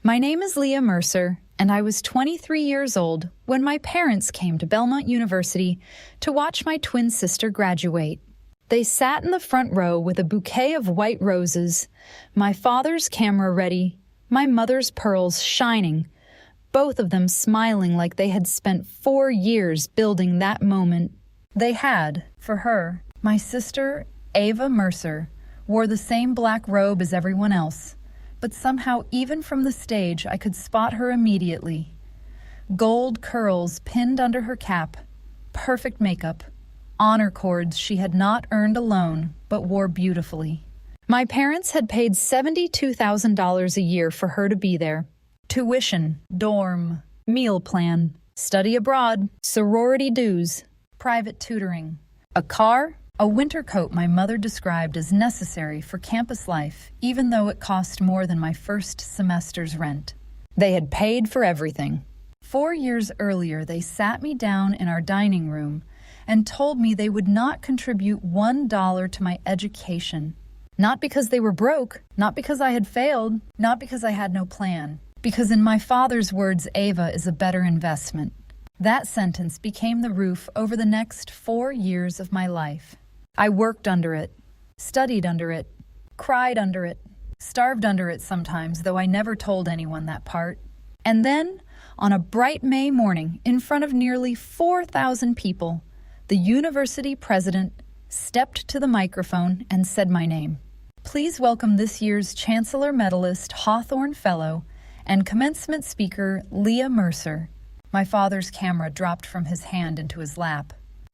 My name is Leah Mercer, and I was 23 years old when my parents came to Bellmont University to watch my twin sister graduate. They sat in the front row with a bouquet of white roses, my father's camera ready, my mother's pearls shining, both of them smiling like they had spent 4 years building that moment. They had, for her, my sister, Ava Mercer, wore the same black robe as everyone else, but somehow even from the stage I could spot her immediately. Gold curls pinned under her cap, perfect makeup, honor cords she had not earned alone but wore beautifully. My parents had paid $72,000 a year for her to be there. Tuition, dorm, meal plan, study abroad, sorority dues, private tutoring, a car, a winter coat my mother described as necessary for campus life, even though it cost more than my first semester's rent. They had paid for everything. 4 years earlier, they sat me down in our dining room and told me they would not contribute $1 to my education. Not because they were broke, not because I had failed, not because I had no plan, because in my father's words, Ava is a better investment. That sentence became the roof over the next 4 years of my life. I worked under it, studied under it, cried under it, starved under it sometimes, though I never told anyone that part. And then, on a bright May morning, in front of nearly 4,000 people, the university president stepped to the microphone and said my name. Please welcome this year's Chancellor Medalist, Hawthorne Fellow, and commencement speaker, Leah Mercer. My father's camera dropped from his hand into his lap.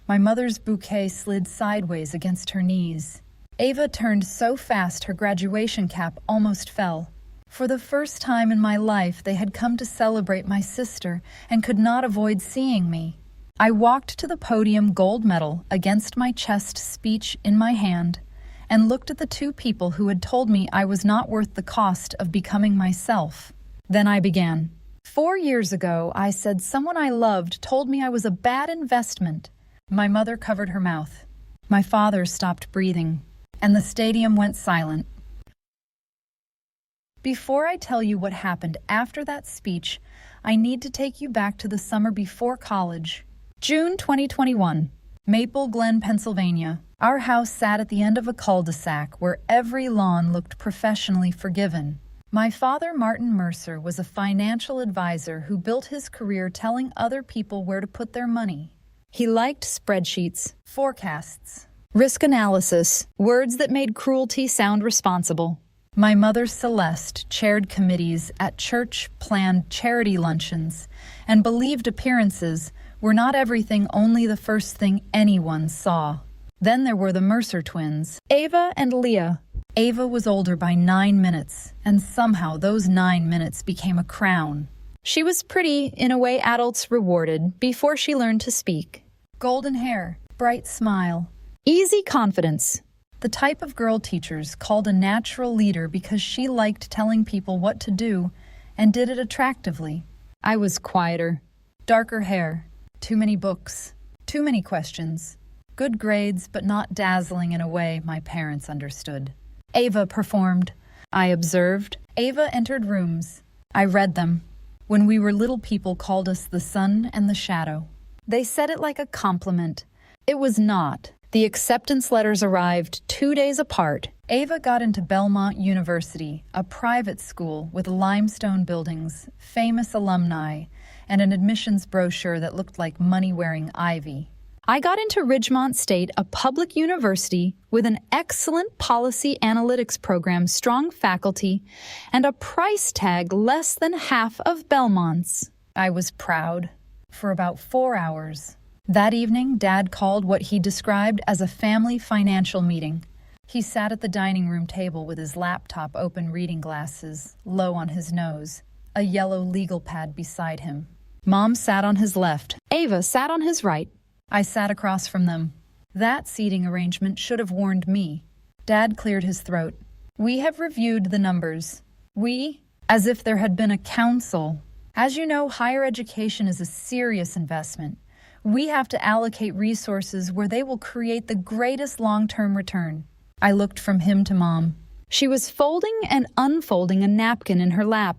My mother's bouquet slid sideways against her knees. Ava turned so fast her graduation cap almost fell. For the first time in my life, they had come to celebrate my sister and could not avoid seeing me. I walked to the podium, gold medal against my chest, speech in my hand, and looked at the two people who had told me I was not worth the cost of becoming myself. Then I began. 4 years ago, I said someone I loved told me I was a bad investment. My mother covered her mouth. My father stopped breathing, and the stadium went silent. Before I tell you what happened after that speech, I need to take you back to the summer before college. June 2021, Maple Glen, Pennsylvania. Our house sat at the end of a cul-de-sac where every lawn looked professionally forgiven. My father, Martin Mercer, was a financial advisor who built his career telling other people where to put their money. He liked spreadsheets, forecasts, risk analysis, words that made cruelty sound responsible. My mother, Celeste, chaired committees at church, planned charity luncheons, and believed appearances were not everything, only the first thing anyone saw. Then there were the Mercer twins, Ava and Leah. Ava was older by 9 minutes, and somehow those 9 minutes became a crown. She was pretty in a way adults rewarded before she learned to speak. Golden hair, bright smile, easy confidence. The type of girl teachers called a natural leader because she liked telling people what to do and did it attractively. I was quieter, darker hair, too many books, too many questions, good grades but not dazzling in a way my parents understood. Ava performed. I observed. Ava entered rooms. I read them. When we were little, people called us the sun and the shadow. They said it like a compliment. It was not. The acceptance letters arrived 2 days apart. Ava got into Bellmont University, a private school with limestone buildings, famous alumni, and an admissions brochure that looked like money-wearing ivy. I got into Ridgemont State, a public university with an excellent policy analytics program, strong faculty, and a price tag less than half of Belmont's. I was proud. For about 4 hours. That evening, Dad called what he described as a family financial meeting. He sat at the dining room table with his laptop open, reading glasses low on his nose, a yellow legal pad beside him. Mom sat on his left. Ava sat on his right. I sat across from them. That seating arrangement should have warned me. Dad cleared his throat. We have reviewed the numbers. We, as if there had been a council. As you know, higher education is a serious investment. We have to allocate resources where they will create the greatest long-term return. I looked from him to Mom. She was folding and unfolding a napkin in her lap.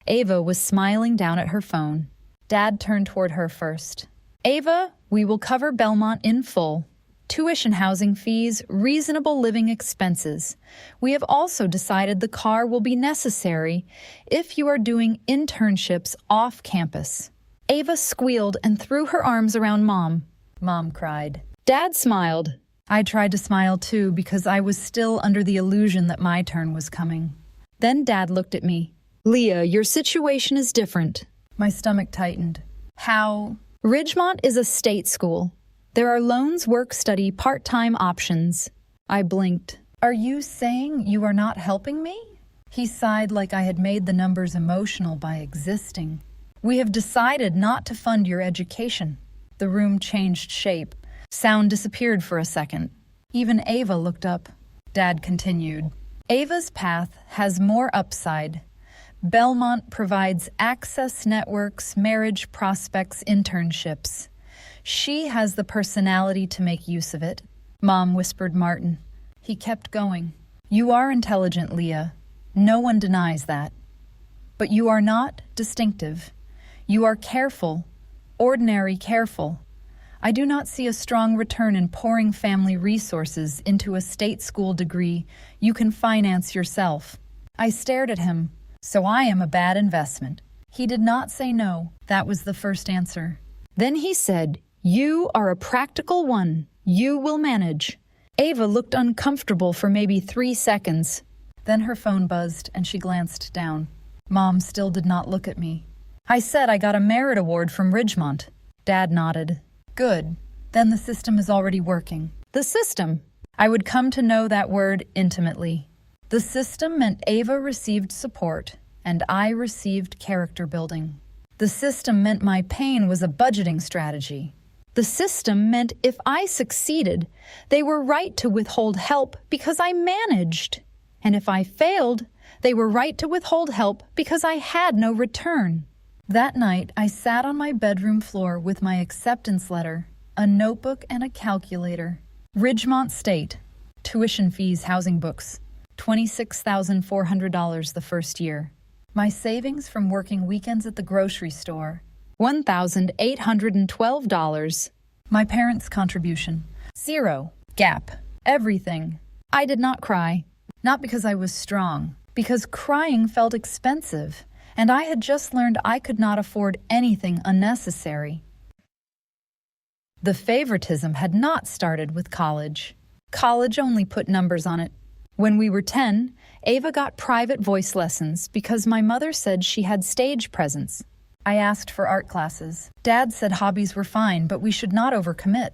Ava was smiling down at her phone. Dad turned toward her first. Ava, we will cover Bellmont in full. Tuition, housing fees, reasonable living expenses. We have also decided the car will be necessary if you are doing internships off campus. Ava squealed and threw her arms around Mom. Mom cried. Dad smiled. I tried to smile too because I was still under the illusion that my turn was coming. Then Dad looked at me. Leah, your situation is different. My stomach tightened. How? Ridgemont is a state school. There are loans, work, study, part-time options. I blinked. Are you saying you are not helping me? He sighed like I had made the numbers emotional by existing. We have decided not to fund your education. The room changed shape. Sound disappeared for a second. Even Ava looked up. Dad continued. Ava's path has more upside. Bellmont provides access networks, marriage prospects, internships. She has the personality to make use of it, Mom whispered Martin. He kept going. You are intelligent, Leah. No one denies that. But you are not distinctive. You are careful, ordinary careful. I do not see a strong return in pouring family resources into a state school degree you can finance yourself. I stared at him. So I am a bad investment. He did not say no. That was the first answer. Then he said, you are a practical one. You will manage. Ava looked uncomfortable for maybe 3 seconds. Then her phone buzzed and she glanced down. Mom still did not look at me. I said I got a merit award from Ridgemont. Dad nodded. Good. Then the system is already working. The system. I would come to know that word intimately. The system meant Ava received support, and I received character building. The system meant my pain was a budgeting strategy. The system meant if I succeeded, they were right to withhold help because I managed. And if I failed, they were right to withhold help because I had no return. That night, I sat on my bedroom floor with my acceptance letter, a notebook and a calculator. Ridgemont State. Tuition fees, housing books. $26,400 the first year. My savings from working weekends at the grocery store. $1,812. My parents' contribution. 0. Gap. Everything. I did not cry. Not because I was strong. Because crying felt expensive. And I had just learned I could not afford anything unnecessary. The favoritism had not started with college. College only put numbers on it. When we were 10, Ava got private voice lessons because my mother said she had stage presence. I asked for art classes. Dad said hobbies were fine, but we should not overcommit.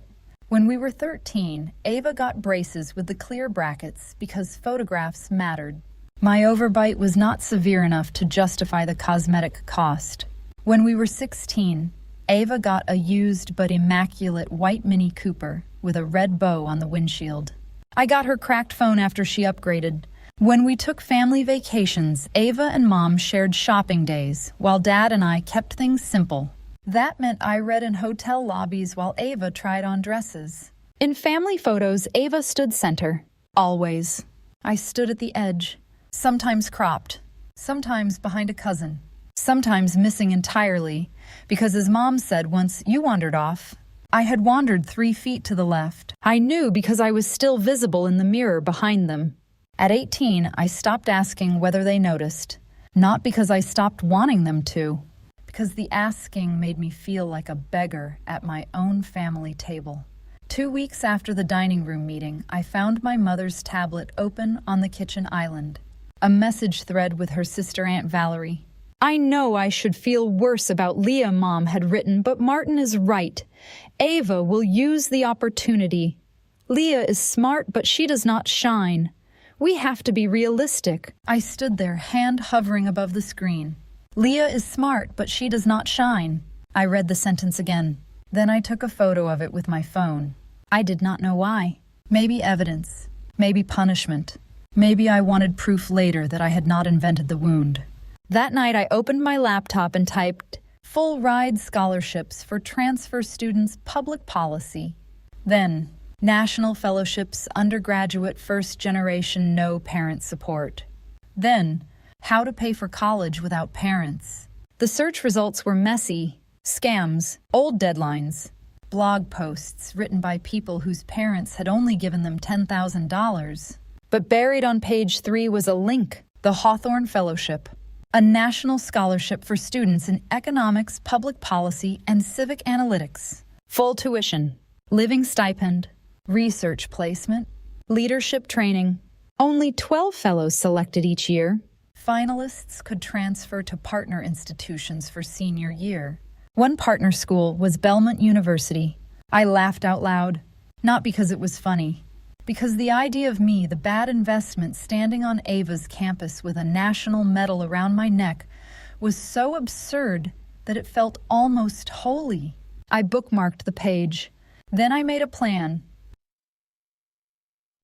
When we were 13, Ava got braces with the clear brackets because photographs mattered. My overbite was not severe enough to justify the cosmetic cost. When we were 16, Ava got a used but immaculate white Mini Cooper with a red bow on the windshield. I got her cracked phone after she upgraded. When we took family vacations, Ava and Mom shared shopping days, while Dad and I kept things simple. That meant I read in hotel lobbies while Ava tried on dresses. In family photos, Ava stood center. Always. I stood at the edge, sometimes cropped, sometimes behind a cousin, sometimes missing entirely, because as Mom said once, you wandered off. I had wandered 3 feet to the left. I knew because I was still visible in the mirror behind them. At 18, I stopped asking whether they noticed. Not because I stopped wanting them to, because the asking made me feel like a beggar at my own family table. 2 weeks after the dining room meeting, I found my mother's tablet open on the kitchen island. A message thread with her sister Aunt Valerie. I know I should feel worse about Leah, Mom had written, but Martin is right. Ava will use the opportunity. Leah is smart, but she does not shine. We have to be realistic. I stood there, hand hovering above the screen. Leah is smart, but she does not shine. I read the sentence again. Then I took a photo of it with my phone. I did not know why. Maybe evidence. Maybe punishment. Maybe I wanted proof later that I had not invented the wound. That night, I opened my laptop and typed, full ride scholarships for transfer students, public policy. Then, national fellowships, undergraduate, first generation, no parent support. Then, How to pay for college without parents. The search results were messy. Scams, old deadlines, blog posts written by people whose parents had only given them $10,000. But buried on page 3 was a link, the Hawthorne Fellowship, a national scholarship for students in economics, public policy, and civic analytics. Full tuition, living stipend, research placement, leadership training. Only 12 fellows selected each year. Finalists could transfer to partner institutions for senior year. One partner school was Bellmont University. I laughed out loud, not because it was funny, because the idea of me, the bad investment, standing on Ava's campus with a national medal around my neck was so absurd that it felt almost holy. I bookmarked the page. Then I made a plan.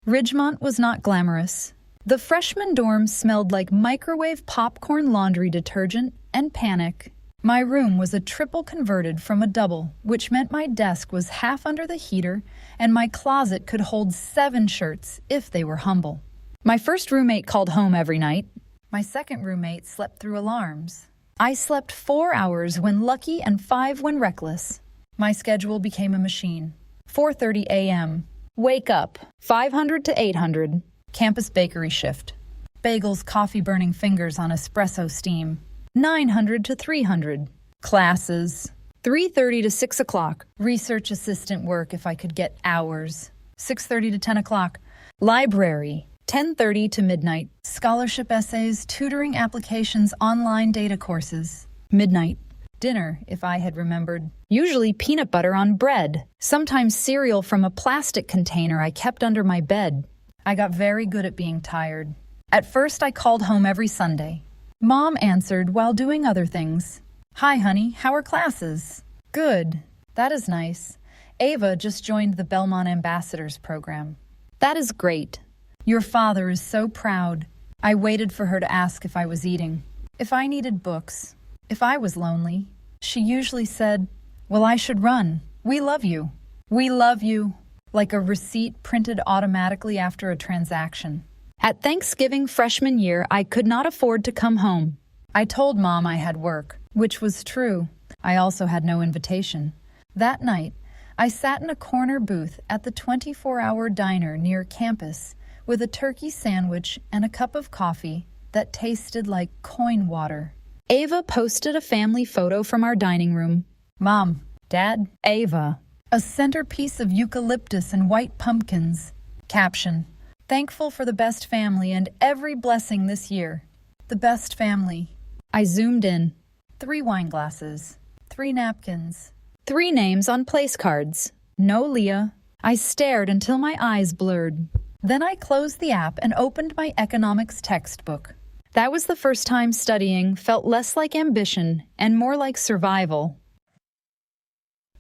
Ridgemont was not glamorous. The freshman dorm smelled like microwave popcorn laundry detergent and panic. My room was a triple converted from a double, which meant my desk was half under the heater and my closet could hold 7 shirts if they were humble. My first roommate called home every night. My second roommate slept through alarms. I slept 4 hours when lucky and 5 when reckless. My schedule became a machine. 4:30 a.m. Wake up. 500 to 800. Campus bakery shift. Bagels, coffee burning fingers on espresso steam. 900 to 300. Classes. 3:30 to 6 o'clock. Research assistant work if I could get hours. 6:30 to 10 o'clock. Library. 10:30 to midnight. Scholarship essays, tutoring applications, online data courses. Midnight. Dinner, if I had remembered. Usually peanut butter on bread. Sometimes cereal from a plastic container I kept under my bed. I got very good at being tired. At first, I called home every Sunday. Mom answered while doing other things. Hi, honey, how are classes? Good. That is nice. Ava just joined the Bellmont Ambassadors program. That is great. Your father is so proud. I waited for her to ask if I was eating, if I needed books, if I was lonely. She usually said, well, I should run. We love you. We love you. Like a receipt printed automatically after a transaction. At Thanksgiving freshman year, I could not afford to come home. I told Mom I had work, which was true. I also had no invitation. That night, I sat in a corner booth at the 24-hour diner near campus with a turkey sandwich and a cup of coffee that tasted like coin water. Ava posted a family photo from our dining room. Mom, Dad, Ava. A centerpiece of eucalyptus and white pumpkins. Caption: thankful for the best family and every blessing this year. The best family. I zoomed in. 3 wine glasses. 3 napkins. 3 names on place cards. No Leah. I stared until my eyes blurred. Then I closed the app and opened my economics textbook. That was the first time studying felt less like ambition and more like survival.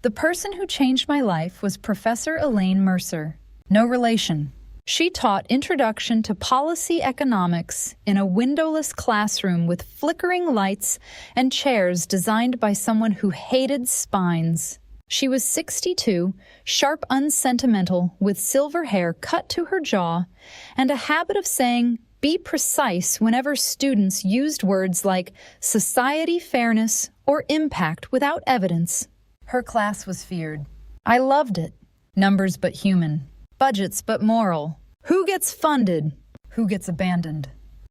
The person who changed my life was Professor Leah Mercer. No relation. She taught Introduction to Policy Economics in a windowless classroom with flickering lights and chairs designed by someone who hated spines. She was 62, sharp, unsentimental, with silver hair cut to her jaw, and a habit of saying, be precise whenever students used words like society, fairness, or impact without evidence. Her class was feared. I loved it. Numbers but human. Budgets but moral. Who gets funded? Who gets abandoned?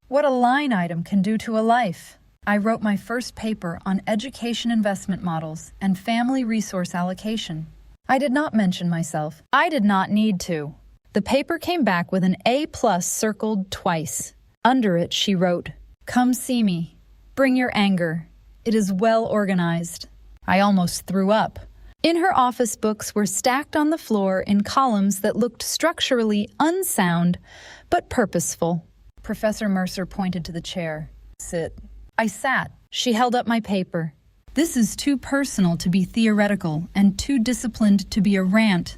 What a line item can do to a life. I wrote my first paper on education investment models and family resource allocation. I did not mention myself. I did not need to. The paper came back with an A+ circled twice. Under it, she wrote, "Come see me. Bring your anger. It is well organized." I almost threw up. In her office, books were stacked on the floor in columns that looked structurally unsound but purposeful. Professor Mercer pointed to the chair. Sit. I sat. She held up my paper. This is too personal to be theoretical and too disciplined to be a rant.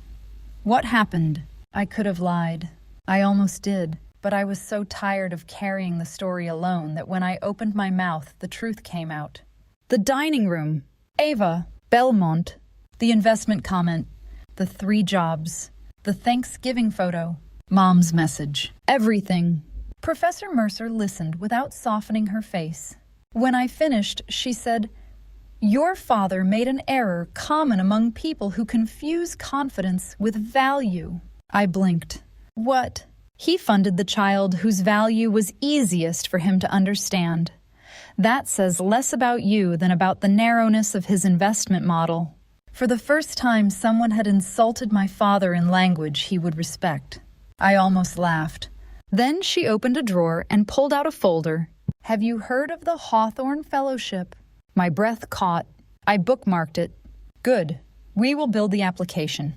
What happened? I could have lied. I almost did, but I was so tired of carrying the story alone that when I opened my mouth, the truth came out. The dining room. Ava. Bellmont. The investment comment. The 3 jobs. The Thanksgiving photo. Mom's message. Everything. Professor Mercer listened without softening her face. When I finished, she said, "Your father made an error common among people who confuse confidence with value." I blinked. What? He funded the child whose value was easiest for him to understand. That says less about you than about the narrowness of his investment model. For the first time, someone had insulted my father in language he would respect. I almost laughed. Then she opened a drawer and pulled out a folder. "Have you heard of the Hawthorne Fellowship?" My breath caught. I bookmarked it. "Good. We will build the application."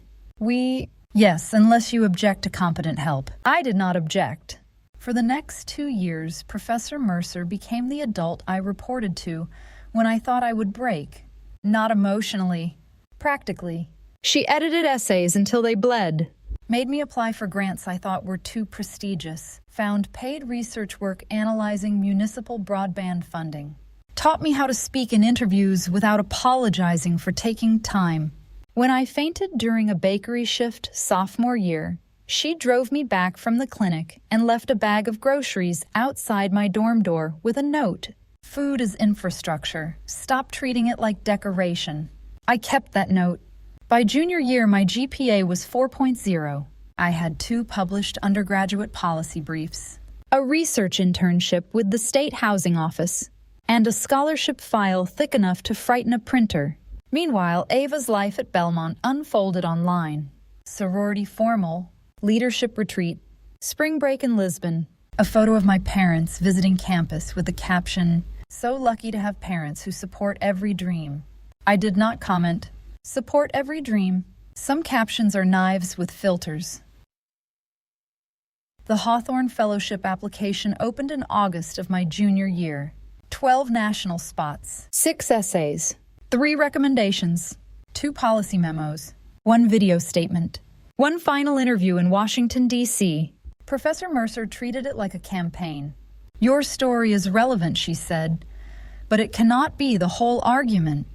Yes, unless you object to competent help. I did not object. For the next 2 years, Professor Mercer became the adult I reported to when I thought I would break. Not emotionally, practically. She edited essays until they bled. Made me apply for grants I thought were too prestigious. Found paid research work analyzing municipal broadband funding. Taught me how to speak in interviews without apologizing for taking time. When I fainted during a bakery shift sophomore year, she drove me back from the clinic and left a bag of groceries outside my dorm door with a note. "Food is infrastructure. Stop treating it like decoration." I kept that note. By junior year, my GPA was 4.0. I had 2 published undergraduate policy briefs, a research internship with the State Housing Office, and a scholarship file thick enough to frighten a printer. Meanwhile, Ava's life at Bellmont unfolded online. Sorority formal, leadership retreat, spring break in Lisbon, a photo of my parents visiting campus with the caption, "So lucky to have parents who support every dream." I did not comment. Support every dream. Some captions are knives with filters. The Hawthorne Fellowship application opened in August of my junior year. 12 national spots, 6 essays, 3 recommendations, 2 policy memos, 1 video statement, 1 final interview in Washington, D.C. Professor Mercer treated it like a campaign. "Your story is relevant," she said, "but it cannot be the whole argument.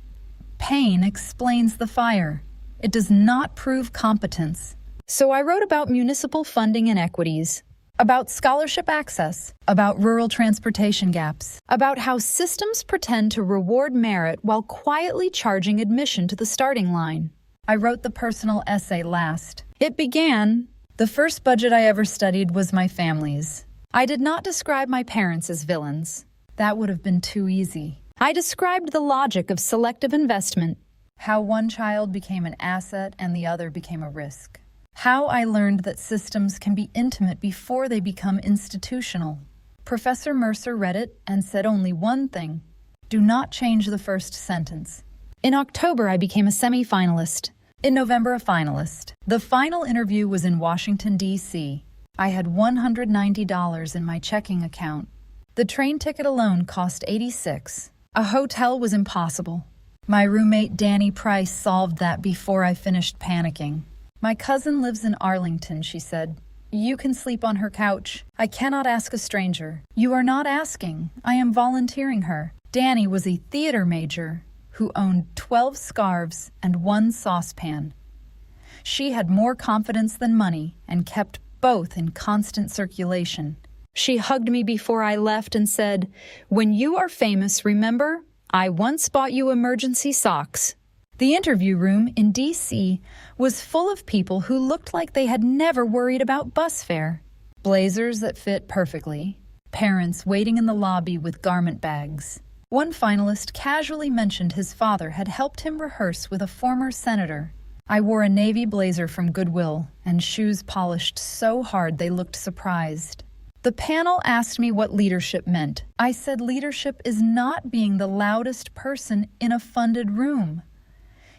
Pain explains the fire. It does not prove competence." So I wrote about municipal funding inequities, about scholarship access, about rural transportation gaps, about how systems pretend to reward merit while quietly charging admission to the starting line. I wrote the personal essay last. It began, "The first budget I ever studied was my family's. I did not describe my parents as villains. That would have been too easy. I described the logic of selective investment, how one child became an asset and the other became a risk. How I learned that systems can be intimate before they become institutional." Professor Mercer read it and said only one thing: "Do not change the first sentence." In October, I became a semi-finalist. In November, a finalist. The final interview was in Washington, D.C. I had $190 in my checking account. The train ticket alone cost $86. A hotel was impossible. My roommate Danny Price solved that before I finished panicking. "My cousin lives in Arlington," she said. "You can sleep on her couch. I cannot ask a stranger." "You are not asking. I am volunteering her." Danny was a theater major who owned 12 scarves and 1 saucepan. She had more confidence than money and kept both in constant circulation. She hugged me before I left and said, "When you are famous, remember, I once bought you emergency socks." The interview room in D.C. was full of people who looked like they had never worried about bus fare. Blazers that fit perfectly. Parents waiting in the lobby with garment bags. One finalist casually mentioned his father had helped him rehearse with a former senator. I wore a navy blazer from Goodwill and shoes polished so hard they looked surprised. The panel asked me what leadership meant. I said leadership is not being the loudest person in a funded room.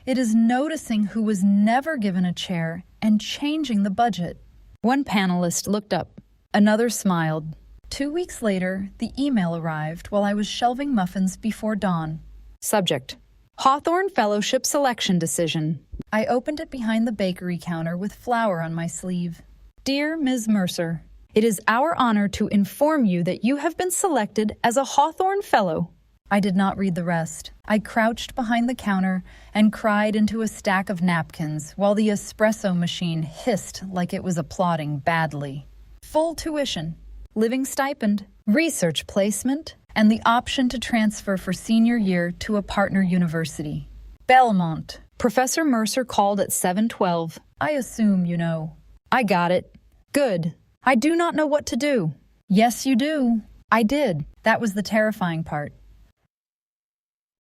It is noticing who was never given a chair and changing the budget. One panelist looked up. Another smiled. 2 weeks later, the email arrived while I was shelving muffins before dawn. Subject: Hawthorne Fellowship selection decision. I opened it behind the bakery counter with flour on my sleeve. "Dear Ms. Mercer, it is our honor to inform you that you have been selected as a Hawthorne Fellow." I did not read the rest. I crouched behind the counter and cried into a stack of napkins while the espresso machine hissed like it was applauding badly. Full tuition. living stipend, research placement, and the option to transfer for senior year to a partner university. Bellmont. Professor Mercer called at 7:12. I assume you know. I got it. Good. I do not know what to do. Yes, you do. I did. That was the terrifying part.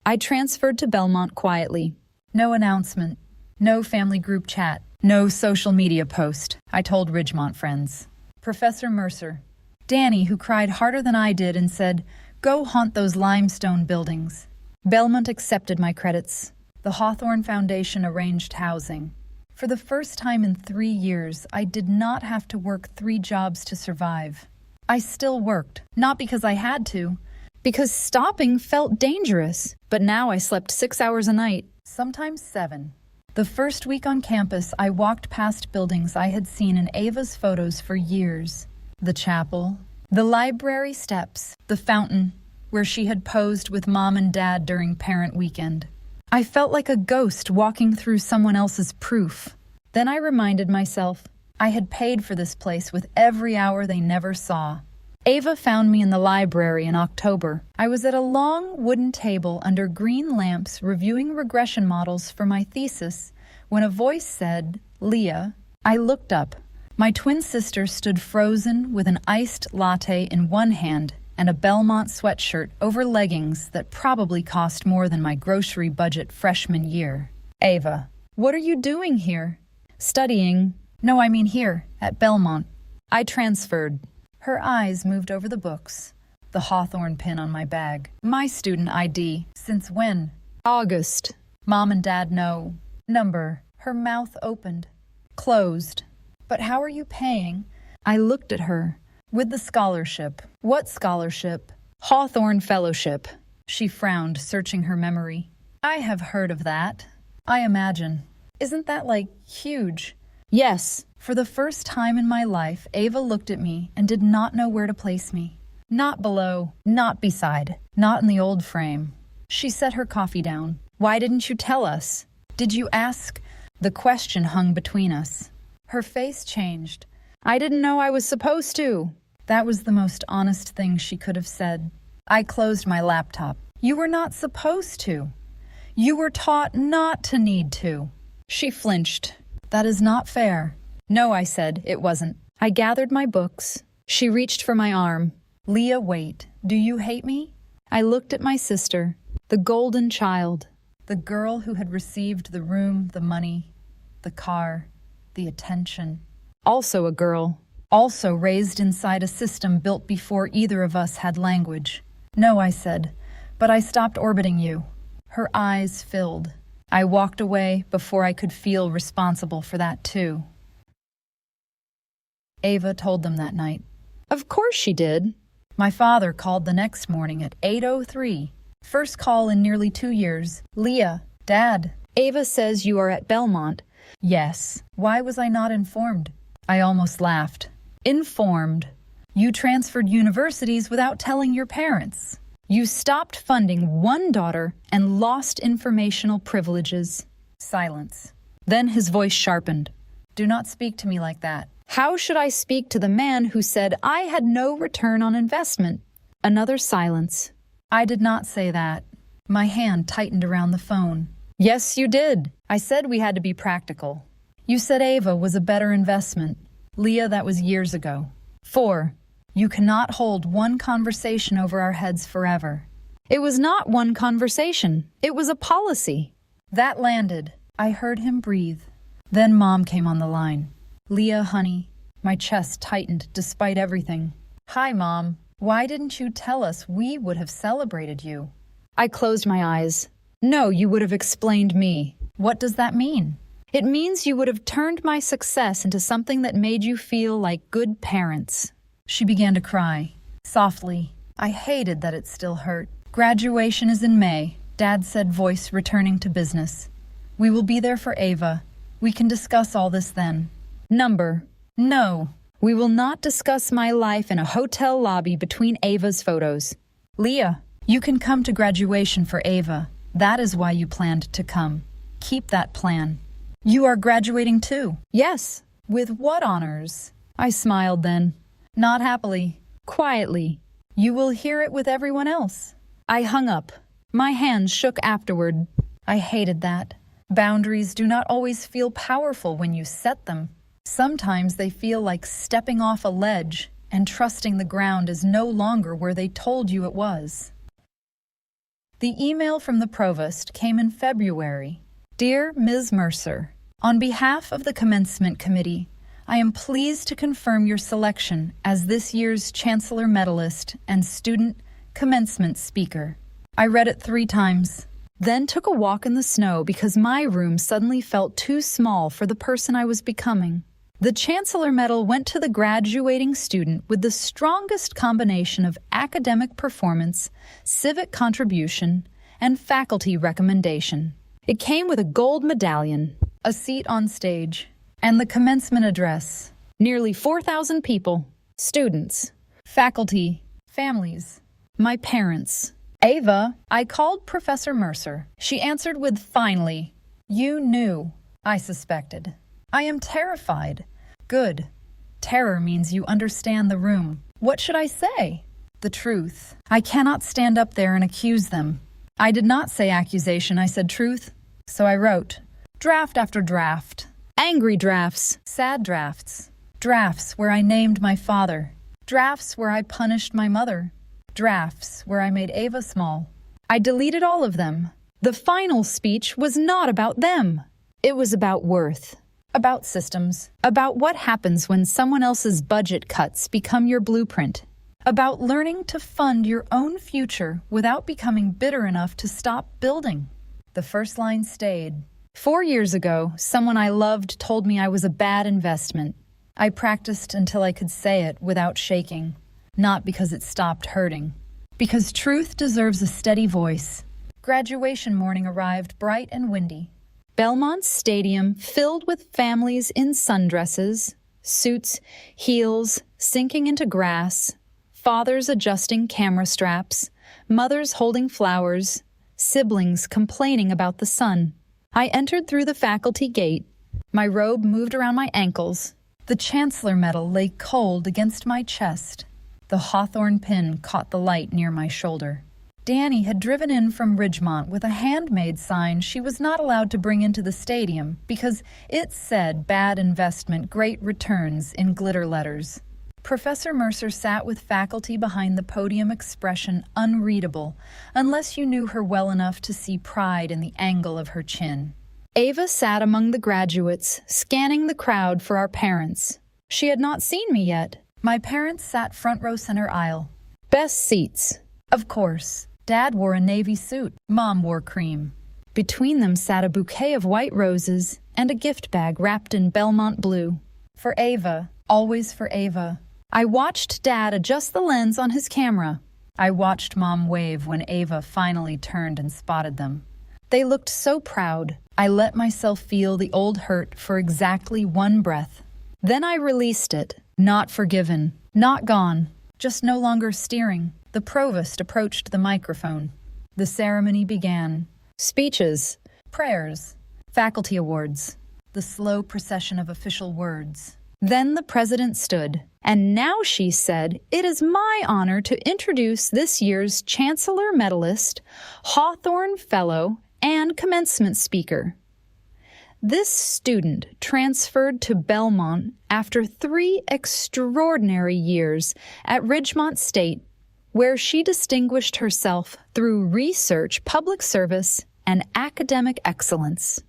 I transferred to Bellmont quietly. No announcement. No family group chat. No social media post. I told Ridgemont friends. Professor Mercer. Danny, who cried harder than I did and said, "Go haunt those limestone buildings." Bellmont accepted my credits. The Hawthorne Foundation arranged housing. For the first time in 3 years, I did not have to work 3 jobs to survive. I still worked, not because I had to, because stopping felt dangerous. But now I slept 6 hours a night, sometimes 7. The first week on campus, I walked past buildings I had seen in Ava's photos for years. The chapel, the library steps, the fountain, where she had posed with Mom and Dad during parent weekend. I felt like a ghost walking through someone else's proof. Then I reminded myself I had paid for this place with every hour they never saw. Ava found me in the library in October. I was at a long wooden table under green lamps reviewing regression models for my thesis when a voice said, "Leah." I looked up. My twin sister stood frozen with an iced latte in one hand and a Bellmont sweatshirt over leggings that probably cost more than my grocery budget freshman year. "Ava, what are you doing here?" "Studying." "No, I mean here, at Bellmont." I transferred. Her eyes moved over the books. The Hawthorne pin on my bag. "My student ID. Since when?" "August." "Mom and Dad know." "Number." Her mouth opened. Closed. "But how are you paying?" I looked at her. "With the scholarship." "What scholarship?" "Hawthorne Fellowship." She frowned, searching her memory. "I have heard of that." "I imagine. Isn't that, huge?" "Yes." For the first time in my life, Ava looked at me and did not know where to place me. Not below, not beside, not in the old frame. She set her coffee down. "Why didn't you tell us?" "Did you ask?" The question hung between us. Her face changed. "I didn't know I was supposed to." That was the most honest thing she could have said. I closed my laptop. "You were not supposed to. You were taught not to need to." She flinched. "That is not fair." "No," I said, "it wasn't." I gathered my books. She reached for my arm. "Leah, wait. Do you hate me?" I looked at my sister, the golden child, the girl who had received the room, the money, the car, the attention. Also a girl, also raised inside a system built before either of us had language. "No," I said, "but I stopped orbiting you." Her eyes filled. I walked away before I could feel responsible for that too. Ava told them that night. Of course she did. My father called the next morning at 8:03. First call in nearly 2 years. "Leah, Dad, Ava says you are at Bellmont." "Yes." Why was I not informed? I almost laughed. Informed? You transferred universities without telling your parents. You stopped funding one daughter and lost informational privileges. Silence. Then his voice sharpened. "Do not speak to me like that." How should I speak to the man who said I had no return on investment? Another silence. I did not say that. My hand tightened around the phone. Yes, you did. I said we had to be practical. You said Ava was a better investment. Leah, that was years ago. 4. You cannot hold one conversation over our heads forever. It was not one conversation. It was a policy. That landed. I heard him breathe. Then Mom came on the line. "Leah, honey." My chest tightened despite everything. "Hi, Mom. Why didn't you tell us? We would have celebrated you." I closed my eyes. "No, you would have explained me." "What does that mean?" "It means you would have turned my success into something that made you feel like good parents." She began to cry, softly. I hated that it still hurt. "Graduation is in May," Dad said, voice returning to business. "We will be there for Ava. We can discuss all this then." Number. No. We will not discuss my life in a hotel lobby between Ava's photos. Leah, you can come to graduation for Ava. That is why you planned to come. Keep that plan. You are graduating too? Yes. With what honors? I smiled then. Not happily. quietly. You will hear it with everyone else. I hung up. My hands shook afterward. I hated that. Boundaries do not always feel powerful when you set them. Sometimes they feel like stepping off a ledge and trusting the ground is no longer where they told you it was. The email from the provost came in February. Dear Ms. Mercer, on behalf of the commencement committee, I am pleased to confirm your selection as this year's Chancellor Medalist and student commencement speaker. I read it 3 times, then took a walk in the snow because my room suddenly felt too small for the person I was becoming. The Chancellor Medal went to the graduating student with the strongest combination of academic performance, civic contribution, and faculty recommendation. It came with a gold medallion, a seat on stage, and the commencement address. Nearly 4,000 people, students, faculty, families, my parents. Ava, I called Professor Mercer. She answered with finally. You knew, I suspected. I am terrified. Good. Terror means you understand the room. What should I say? The truth. I cannot stand up there and accuse them. I did not say accusation, I said truth. So I wrote. Draft after draft. Angry drafts. Sad drafts. Drafts where I named my father. Drafts where I punished my mother. Drafts where I made Ava small. I deleted all of them. The final speech was not about them. It was about worth. About systems. About what happens when someone else's budget cuts become your blueprint. About learning to fund your own future without becoming bitter enough to stop building. The first line stayed. 4 years ago, someone I loved told me I was a bad investment. I practiced until I could say it without shaking. Not because it stopped hurting. Because truth deserves a steady voice. Graduation morning arrived bright and windy. Bellmont Stadium filled with families in sundresses, suits, heels sinking into grass, fathers adjusting camera straps, mothers holding flowers, siblings complaining about the sun. I entered through the faculty gate. My robe moved around my ankles. The Chancellor Medal lay cold against my chest. The Hawthorne pin caught the light near my shoulder. Danny had driven in from Ridgemont with a handmade sign she was not allowed to bring into the stadium because it said bad investment, great returns in glitter letters. Professor Mercer sat with faculty behind the podium, expression unreadable unless you knew her well enough to see pride in the angle of her chin. Ava sat among the graduates, scanning the crowd for our parents. She had not seen me yet. My parents sat front row center aisle. Best seats. Of course. Dad wore a navy suit. Mom wore cream. Between them sat a bouquet of white roses and a gift bag wrapped in Bellmont blue. For Ava. Always for Ava. I watched Dad adjust the lens on his camera. I watched Mom wave when Ava finally turned and spotted them. They looked so proud. I let myself feel the old hurt for exactly 1 breath. Then I released it. Not forgiven. Not gone. Just no longer steering. The provost approached the microphone. The ceremony began. Speeches. Prayers. Faculty awards. The slow procession of official words. Then the president stood. And now she said, it is my honor to introduce this year's Chancellor Medalist, Hawthorne Fellow, and commencement speaker. This student transferred to Bellmont after 3 extraordinary years at Ridgemont State, where she distinguished herself through research, public service, and academic excellence.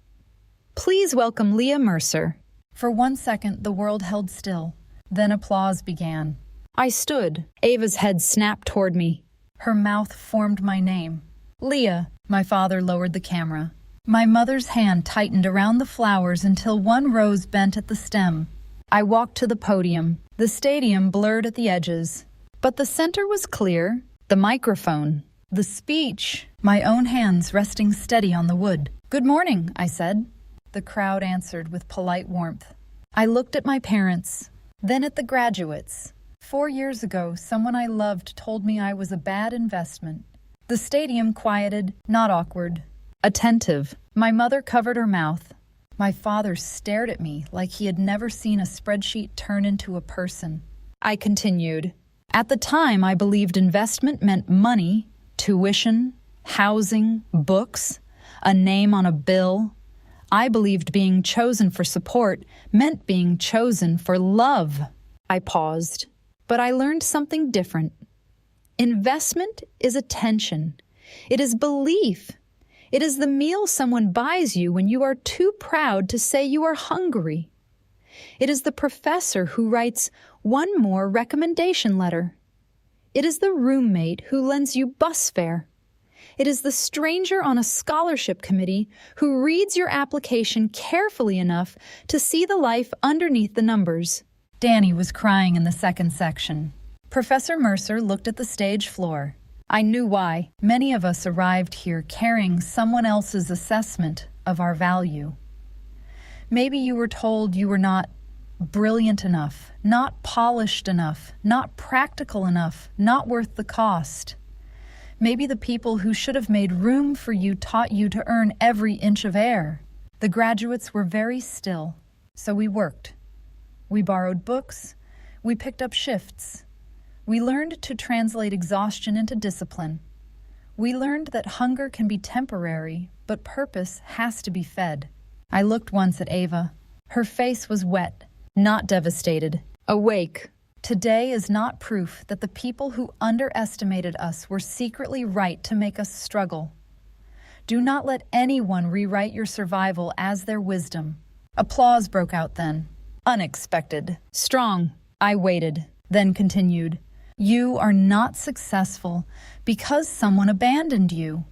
Please welcome Leah Mercer. For 1 second, the world held still. Then applause began. I stood. Ava's head snapped toward me. Her mouth formed my name. Leah. My father lowered the camera. My mother's hand tightened around the flowers until 1 rose bent at the stem. I walked to the podium. The stadium blurred at the edges. But the center was clear. The microphone. The speech. My own hands resting steady on the wood. Good morning, I said. The crowd answered with polite warmth. I looked at my parents. Then at the graduates. 4 years ago, someone I loved told me I was a bad investment. The stadium quieted, not awkward. Attentive. My mother covered her mouth. My father stared at me like he had never seen a spreadsheet turn into a person. I continued. At the time, I believed investment meant money, tuition, housing, books, a name on a bill. I believed being chosen for support meant being chosen for love. I paused, but I learned something different. Investment is attention. It is belief. It is the meal someone buys you when you are too proud to say you are hungry. It is the professor who writes one more recommendation letter. It is the roommate who lends you bus fare. It is the stranger on a scholarship committee who reads your application carefully enough to see the life underneath the numbers. Danny was crying in the second section. Professor Mercer looked at the stage floor. I knew why. Many of us arrived here carrying someone else's assessment of our value. Maybe you were told you were not brilliant enough, not polished enough, not practical enough, not worth the cost. Maybe the people who should have made room for you taught you to earn every inch of air. The graduates were very still, so we worked. We borrowed books. We picked up shifts. We learned to translate exhaustion into discipline. We learned that hunger can be temporary, but purpose has to be fed. I looked once at Ava. Her face was wet, not devastated, awake. Today is not proof that the people who underestimated us were secretly right to make us struggle. Do not let anyone rewrite your survival as their wisdom. Applause broke out then. Unexpected. Strong. I waited, then continued. You are not successful because someone abandoned you.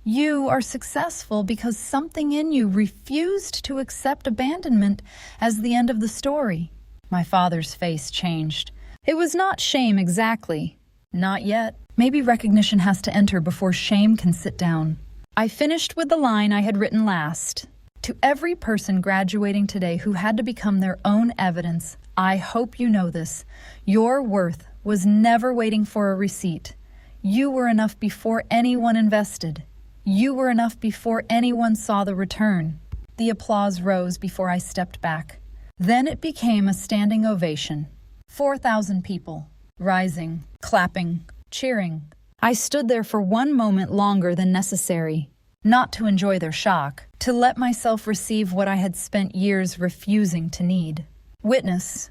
You are successful because something in you refused to accept abandonment as the end of the story. My father's face changed. It was not shame exactly. Not yet. Maybe recognition has to enter before shame can sit down. I finished with the line I had written last. To every person graduating today who had to become their own evidence, I hope you know this. Your worth was never waiting for a receipt. You were enough before anyone invested. You were enough before anyone saw the return. The applause rose before I stepped back. Then it became a standing ovation. 4,000 people, rising, clapping, cheering. I stood there for one moment longer than necessary, not to enjoy their shock, to let myself receive what I had spent years refusing to need. Witness.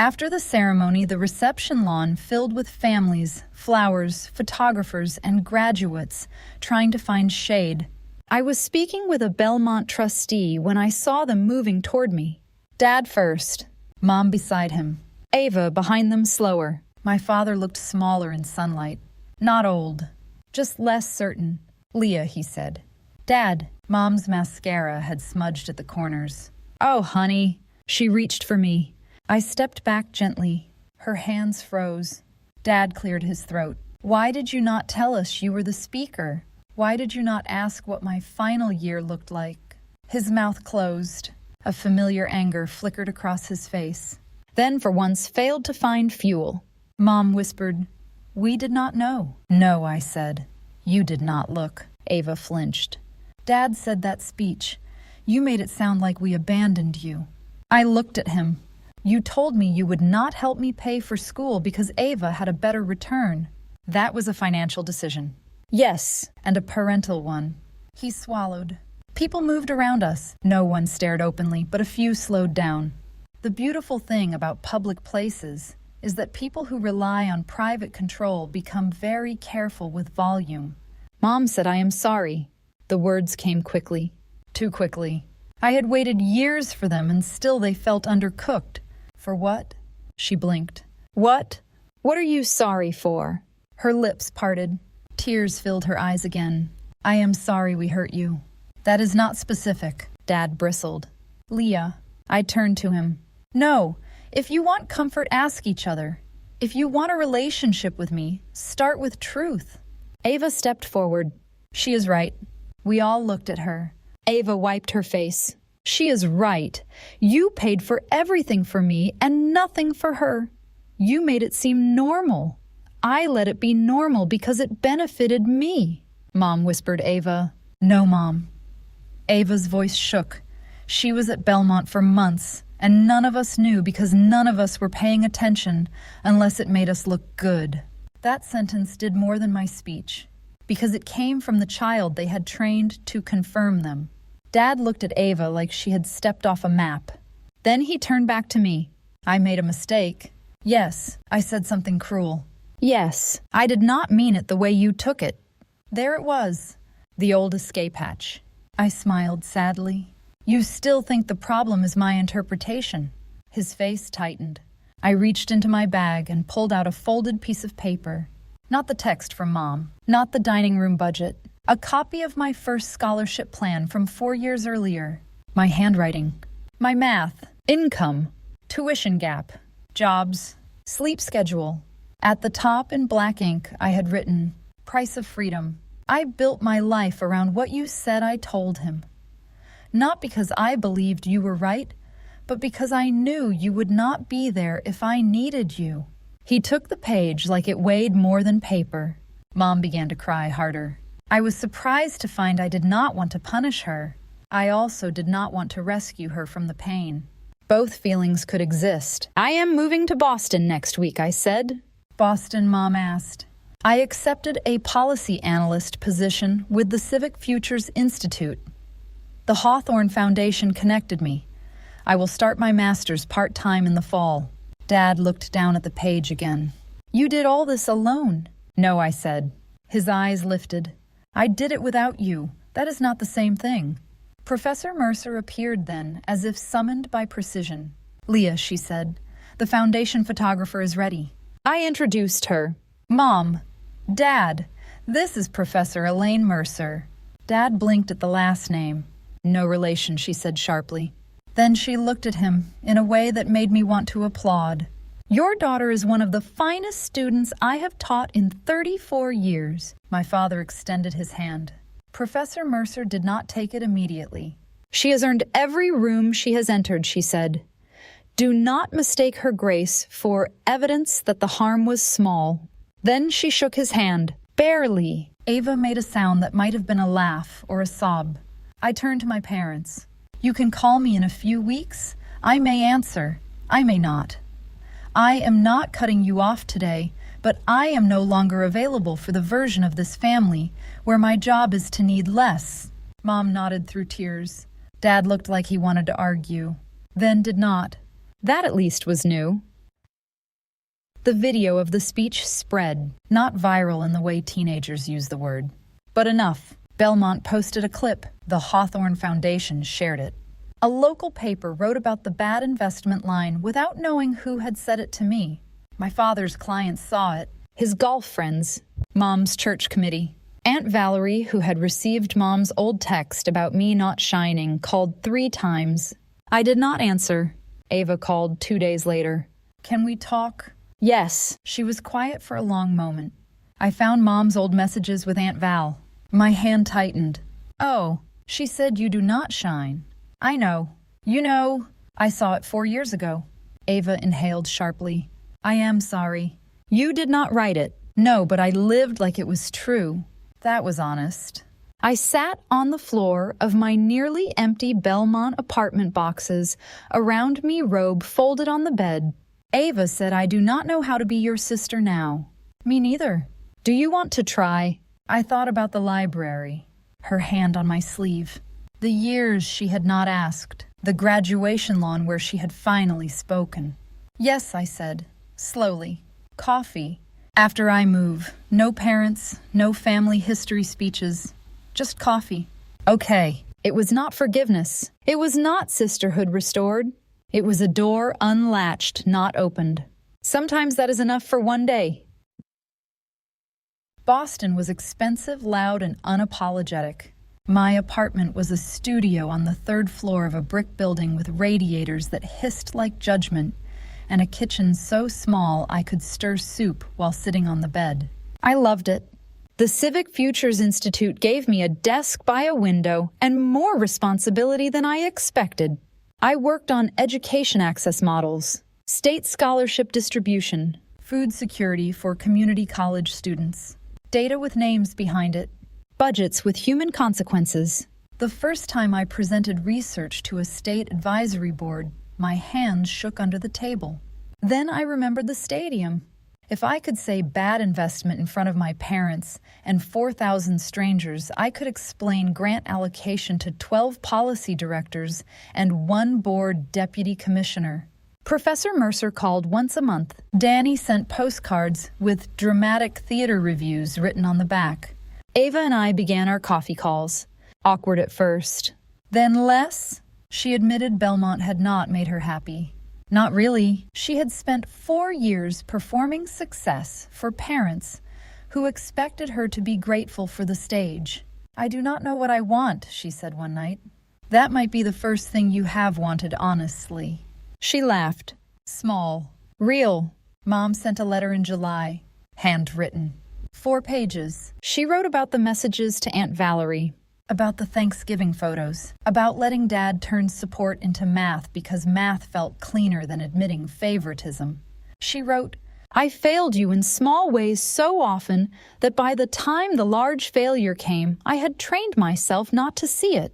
After the ceremony, the reception lawn filled with families, flowers, photographers, and graduates trying to find shade. I was speaking with a Bellmont trustee when I saw them moving toward me. Dad first, Mom beside him, Ava behind them slower. My father looked smaller in sunlight. Not old, just less certain. Leah, he said. Dad, Mom's mascara had smudged at the corners. Oh, honey. She reached for me. I stepped back gently. Her hands froze. Dad cleared his throat. Why did you not tell us you were the speaker? Why did you not ask what my final year looked like? His mouth closed. A familiar anger flickered across his face. Then for once failed to find fuel. Mom whispered, We did not know. No, I said. You did not look. Ava flinched. Dad said that speech. You made it sound like we abandoned you. I looked at him. You told me you would not help me pay for school because Ava had a better return. That was a financial decision. Yes, and a parental one. He swallowed. People moved around us. No one stared openly, but a few slowed down. The beautiful thing about public places is that people who rely on private control become very careful with volume. Mom said, I am sorry. The words came quickly. Too quickly. I had waited years for them, and still they felt undercooked. For what? She blinked. What? What are you sorry for? Her lips parted. Tears filled her eyes again. I am sorry we hurt you. That is not specific. Dad bristled. Leah. I turned to him. No. If you want comfort, ask each other. If you want a relationship with me, start with truth. Ava stepped forward. She is right. We all looked at her. Ava wiped her face. She is right. You paid for everything for me and nothing for her. You made it seem normal. I let it be normal because it benefited me. Mom whispered Ava. No, Mom. Ava's voice shook. She was at Bellmont for months, And none of us knew because none of us were paying attention unless it made us look good. That sentence did more than my speech, because it came from the child they had trained to confirm them. Dad looked at Ava like she had stepped off a map. Then he turned back to me. I made a mistake. Yes, I said something cruel. Yes, I did not mean it the way you took it. There it was, the old escape hatch. I smiled sadly. You still think the problem is my interpretation. His face tightened. I reached into my bag and pulled out a folded piece of paper. Not the text from Mom, not the dining room budget. A copy of my first scholarship plan from 4 years earlier. My handwriting. My math. Income. Tuition gap. Jobs. Sleep schedule. At the top in black ink, I had written, Price of Freedom. I built my life around what you said I told him. Not because I believed you were right, but because I knew you would not be there if I needed you. He took the page like it weighed more than paper. Mom began to cry harder. I was surprised to find I did not want to punish her. I also did not want to rescue her from the pain. Both feelings could exist. I am moving to Boston next week, I said. Boston, Mom asked. I accepted a policy analyst position with the Civic Futures Institute. The Hawthorne Foundation connected me. I will start my master's part-time in the fall. Dad looked down at the page again. You did all this alone. No, I said. His eyes lifted. I did it without you. That is not the same thing. Professor Mercer appeared then, as if summoned by precision. Leah, she said, the foundation photographer is ready. I introduced her. Mom, Dad, this is Professor Elaine Mercer. Dad blinked at the last name. No relation, she said sharply. Then she looked at him in a way that made me want to applaud. Your daughter is one of the finest students I have taught in 34 years. My father extended his hand. Professor Mercer did not take it immediately. She has earned every room she has entered, she said. Do not mistake her grace for evidence that the harm was small. Then she shook his hand. Barely. Ava made a sound that might have been a laugh or a sob. I turned to my parents. You can call me in a few weeks. I may answer. I may not. I am not cutting you off today, but I am no longer available for the version of this family where my job is to need less. Mom nodded through tears. Dad looked like he wanted to argue, then did not. That at least was new. The video of the speech spread, not viral in the way teenagers use the word, but enough. Bellmont posted a clip. The Hawthorne Foundation shared it. A local paper wrote about the bad investment line without knowing who had said it to me. My father's clients saw it. His golf friends, Mom's church committee. Aunt Valerie, who had received Mom's old text about me not shining, called 3 times. I did not answer. Ava called 2 days later. Can we talk? Yes. She was quiet for a long moment. I found Mom's old messages with Aunt Val. My hand tightened. Oh, she said you do not shine. I know. You know, I saw it 4 years ago. Ava inhaled sharply. I am sorry. You did not write it. No, but I lived like it was true. That was honest. I sat on the floor of my nearly empty Bellmont apartment boxes, around me robe folded on the bed. Ava said I do not know how to be your sister now. Me neither. Do you want to try? I thought about the library, her hand on my sleeve. The years she had not asked, the graduation lawn where she had finally spoken. Yes, I said, slowly. Coffee. After I move. No parents, no family history speeches. Just coffee. Okay. It was not forgiveness. It was not sisterhood restored. It was a door unlatched, not opened. Sometimes that is enough for one day. Boston was expensive, loud, and unapologetic. My apartment was a studio on the 3rd floor of a brick building with radiators that hissed like judgment, and a kitchen so small I could stir soup while sitting on the bed. I loved it. The Civic Futures Institute gave me a desk by a window and more responsibility than I expected. I worked on education access models, state scholarship distribution, food security for community college students, data with names behind it, budgets with human consequences. The first time I presented research to a state advisory board, My hands shook under the table. Then I remembered the stadium. If I could say bad investment in front of my parents and 4,000 strangers, I could explain grant allocation to 12 policy directors and 1 board deputy commissioner. Professor Mercer called once a month. Danny sent postcards with dramatic theater reviews written on the back. Ava and I began our coffee calls. Awkward at first. Then less. She admitted Bellmont had not made her happy. Not really. She had spent 4 years performing success for parents who expected her to be grateful for the stage. "I do not know what I want," she said one night. "That might be the first thing you have wanted, honestly." She laughed. Small. Real. Mom sent a letter in July. Handwritten. 4 pages. She wrote about the messages to Aunt Valerie, about the Thanksgiving photos, about letting Dad turn support into math because math felt cleaner than admitting favoritism. She wrote, "I failed you in small ways so often that by the time the large failure came, I had trained myself not to see it."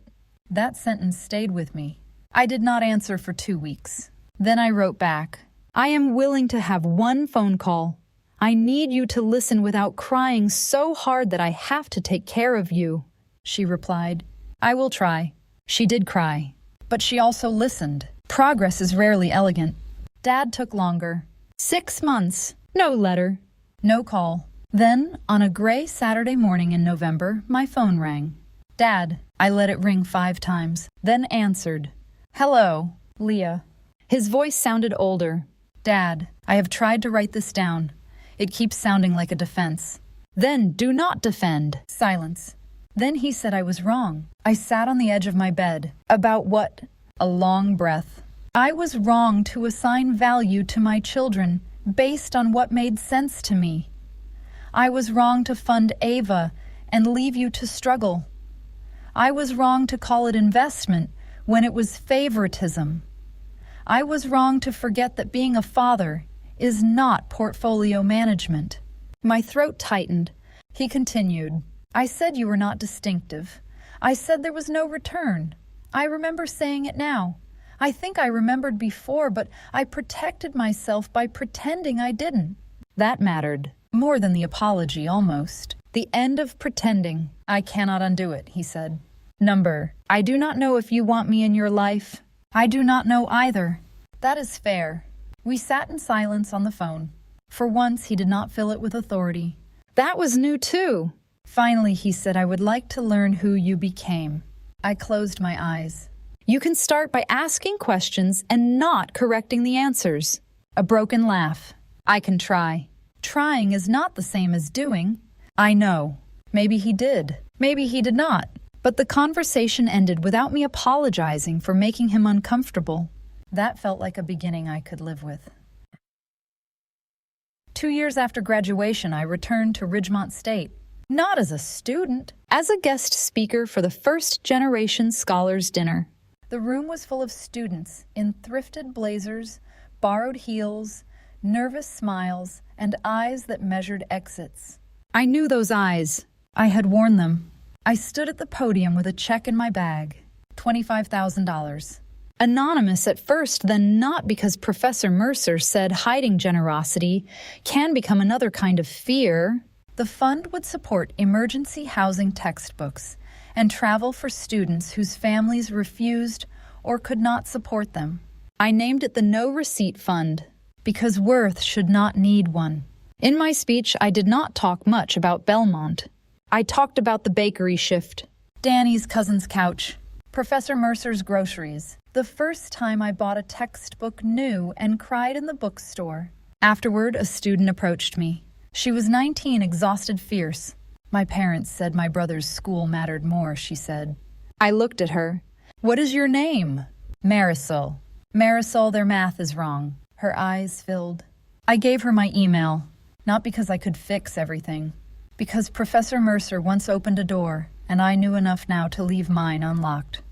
That sentence stayed with me. I did not answer for 2 weeks. Then I wrote back, "I am willing to have 1 phone call. I need you to listen without crying so hard that I have to take care of you." She replied, "I will try." She did cry, but she also listened. Progress is rarely elegant. Dad took longer. 6 months. No letter. No call. Then, on a gray Saturday morning in November, my phone rang. "Dad." I let it ring 5 times, then answered. "Hello, Leah." His voice sounded older. "Dad, I have tried to write this down. It keeps sounding like a defense." "Then do not defend." Silence. Then he said I was wrong. I sat on the edge of my bed. About what? A long breath. I was wrong to assign value to my children based on what made sense to me. I was wrong to fund Ava and leave you to struggle. I was wrong to call it investment when it was favoritism. I was wrong to forget that being a father is not portfolio management. My throat tightened. He continued, "I said you were not distinctive. I said there was no return. I remember saying it now. I think I remembered before, but I protected myself by pretending I didn't." That mattered. More than the apology, almost. The end of pretending. "I cannot undo it," he said. Number, "I do not know if you want me in your life." "I do not know either." "That is fair." We sat in silence on the phone. For once, he did not fill it with authority. "That was new, too." Finally, he said, "I would like to learn who you became." I closed my eyes. "You can start by asking questions and not correcting the answers." A broken laugh. "I can try." Trying is not the same as doing. I know. Maybe he did. Maybe he did not. But the conversation ended without me apologizing for making him uncomfortable. That felt like a beginning I could live with. 2 years after graduation, I returned to Ridgemont State. Not as a student, as a guest speaker for the first-generation scholars' dinner. The room was full of students in thrifted blazers, borrowed heels, nervous smiles, and eyes that measured exits. I knew those eyes. I had worn them. I stood at the podium with a check in my bag, $25,000. Anonymous at first, then not, because Professor Mercer said hiding generosity can become another kind of fear. The fund would support emergency housing textbooks and travel for students whose families refused or could not support them. I named it the No Receipt Fund because Worth should not need one. In my speech, I did not talk much about Bellmont. I talked about the bakery shift, Danny's cousin's couch, Professor Mercer's groceries, the first time I bought a textbook new and cried in the bookstore. Afterward, a student approached me. She was 19, exhausted, fierce. "My parents said my brother's school mattered more," she said. I looked at her. "What is your name?" "Marisol." "Marisol, their math is wrong." Her eyes filled. I gave her my email, not because I could fix everything, because Professor Mercer once opened a door, and I knew enough now to leave mine unlocked.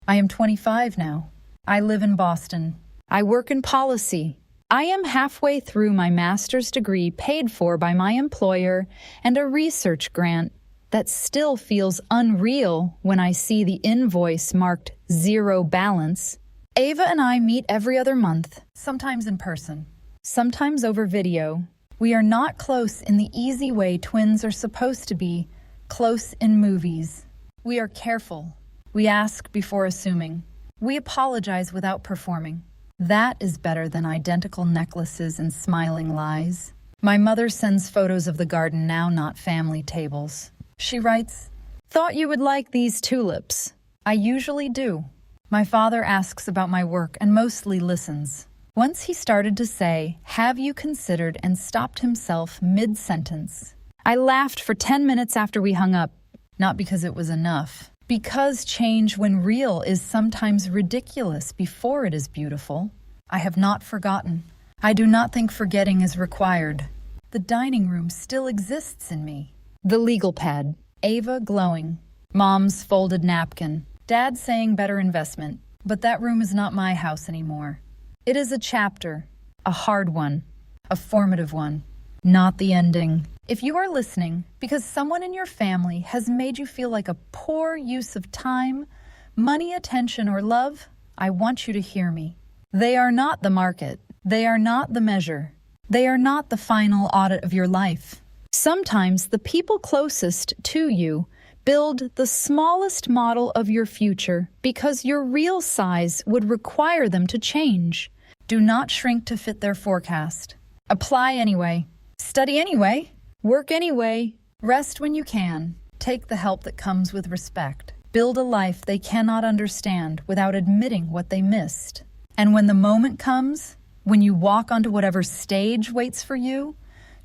I am 25 now. I live in Boston. I work in policy. I am halfway through my master's degree paid for by my employer and a research grant that still feels unreal when I see the invoice marked zero balance. Ava and I meet every other month, sometimes in person, sometimes over video. We are not close in the easy way twins are supposed to be, close in movies. We are careful. We ask before assuming. We apologize without performing. That is better than identical necklaces and smiling lies. My mother sends photos of the garden now, not family tables. She writes, "Thought you would like these tulips." I usually do. My father asks about my work and mostly listens. Once he started to say, "Have you considered?" and stopped himself mid-sentence. I laughed for 10 minutes after we hung up, not because it was enough. Because change when real is sometimes ridiculous before it is beautiful. I have not forgotten. I do not think forgetting is required. The dining room still exists in me. The legal pad. Ava glowing. Mom's folded napkin. Dad saying better investment. But that room is not my house anymore. It is a chapter. A hard one. A formative one. Not the ending. If you are listening because someone in your family has made you feel like a poor use of time, money, attention, or love, I want you to hear me. They are not the market. They are not the measure. They are not the final audit of your life. Sometimes the people closest to you build the smallest model of your future because your real size would require them to change. Do not shrink to fit their forecast. Apply anyway. Study anyway. Work anyway. Rest when you can. Take the help that comes with respect. Build a life they cannot understand without admitting what they missed. And when the moment comes, when you walk onto whatever stage waits for you,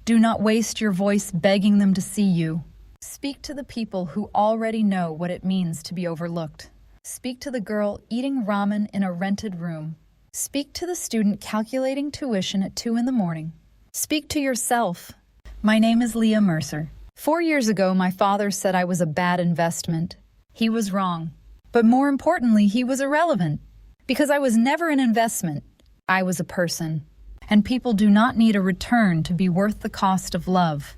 do not waste your voice begging them to see you. Speak to the people who already know what it means to be overlooked. Speak to the girl eating ramen in a rented room. Speak to the student calculating tuition at 2 a.m. Speak to yourself. My name is Leah Mercer. 4 years ago, my father said I was a bad investment. He was wrong. But more importantly, he was irrelevant. Because I was never an investment. I was a person. And people do not need a return to be worth the cost of love.